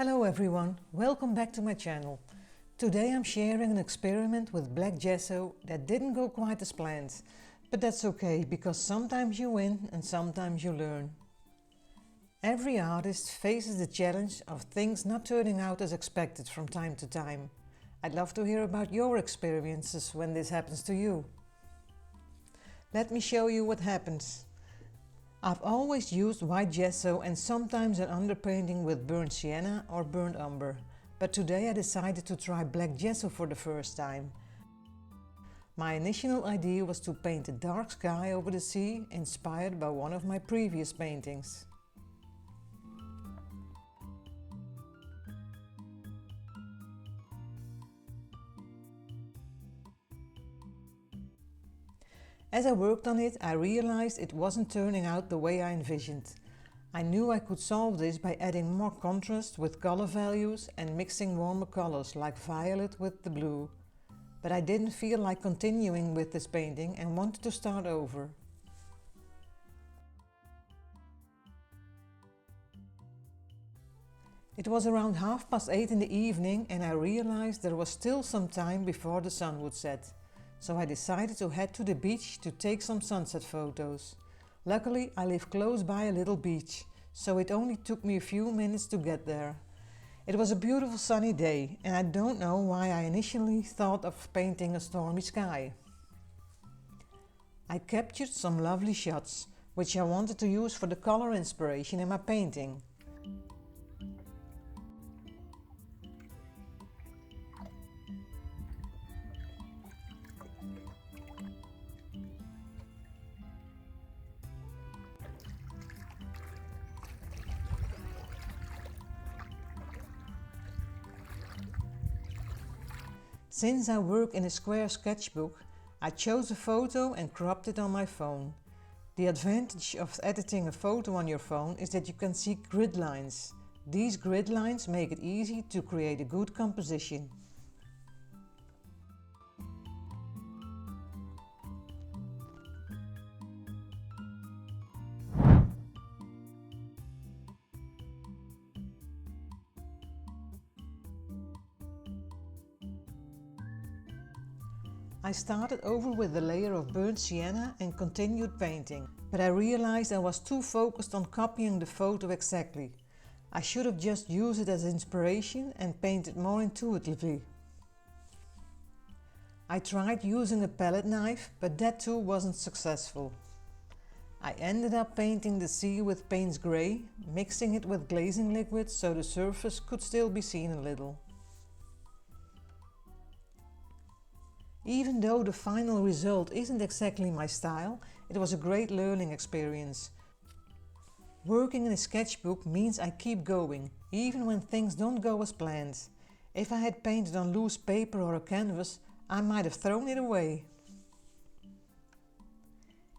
Hello everyone, welcome back to my channel. Today I'm sharing an experiment with black gesso that didn't go quite as planned. But that's okay, because sometimes you win and sometimes you learn. Every artist faces the challenge of things not turning out as expected from time to time. I'd love to hear about your experiences when this happens to you. Let me show you what happens. I've always used white gesso and sometimes an underpainting with burnt sienna or burnt umber, but today I decided to try black gesso for the first time. My initial idea was to paint a dark sky over the sea, inspired by one of my previous paintings. As I worked on it, I realized it wasn't turning out the way I envisioned. I knew I could solve this by adding more contrast with color values and mixing warmer colors like violet with the blue. But I didn't feel like continuing with this painting and wanted to start over. It was around 8:30 in the evening and I realized there was still some time before the sun would set. So I decided to head to the beach to take some sunset photos. Luckily, I live close by a little beach, so it only took me a few minutes to get there. It was a beautiful sunny day, and I don't know why I initially thought of painting a stormy sky. I captured some lovely shots, which I wanted to use for the color inspiration in my painting. Since I work in a square sketchbook, I chose a photo and cropped it on my phone. The advantage of editing a photo on your phone is that you can see grid lines. These grid lines make it easy to create a good composition. I started over with a layer of burnt sienna and continued painting, but I realized I was too focused on copying the photo exactly. I should have just used it as inspiration and painted more intuitively. I tried using a palette knife, but that too wasn't successful. I ended up painting the sea with Payne's grey, mixing it with glazing liquid so the surface could still be seen a little. Even though the final result isn't exactly my style, it was a great learning experience. Working in a sketchbook means I keep going, even when things don't go as planned. If I had painted on loose paper or a canvas, I might have thrown it away.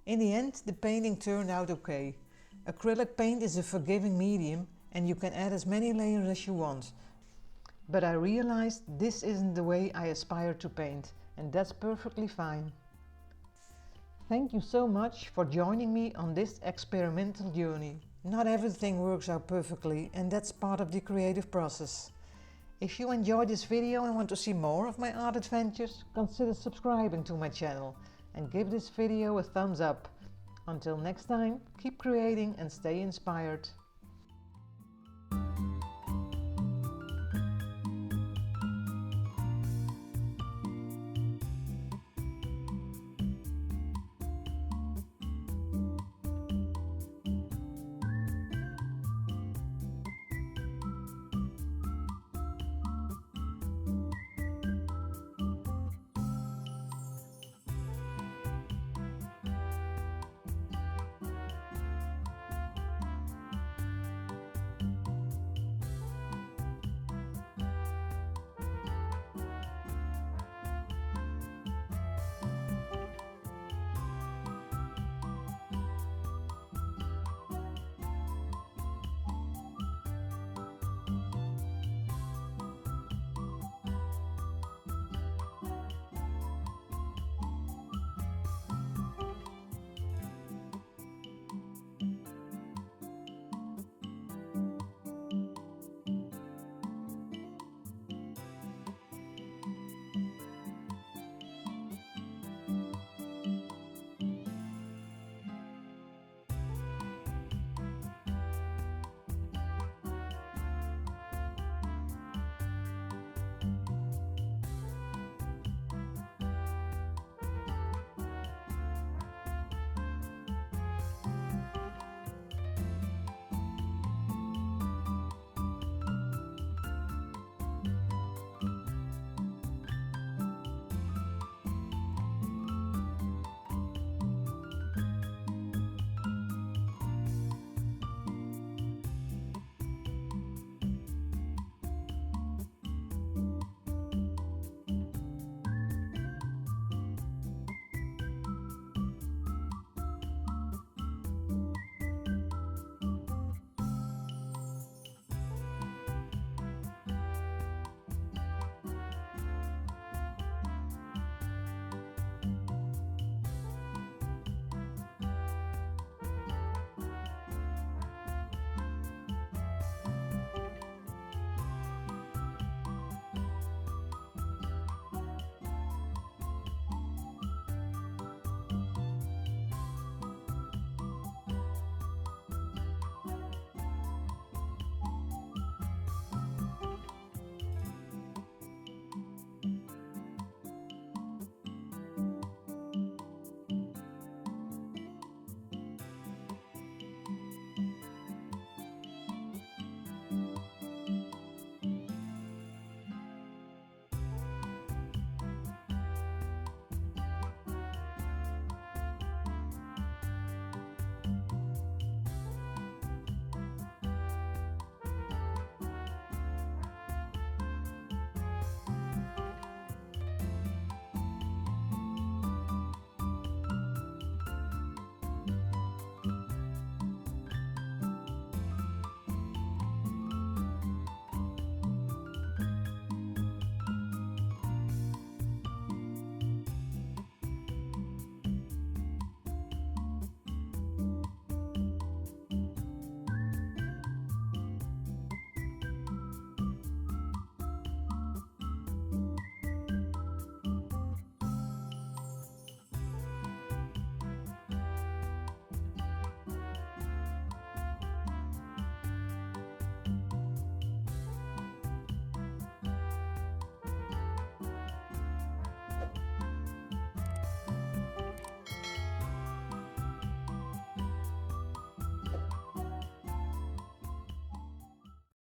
In the end, the painting turned out okay. Acrylic paint is a forgiving medium and you can add as many layers as you want. But I realized this isn't the way I aspire to paint. And that's perfectly fine. Thank you so much for joining me on this experimental journey. Not everything works out perfectly, and that's part of the creative process. If you enjoyed this video and want to see more of my art adventures, consider subscribing to my channel and give this video a thumbs up. Until next time, keep creating and stay inspired.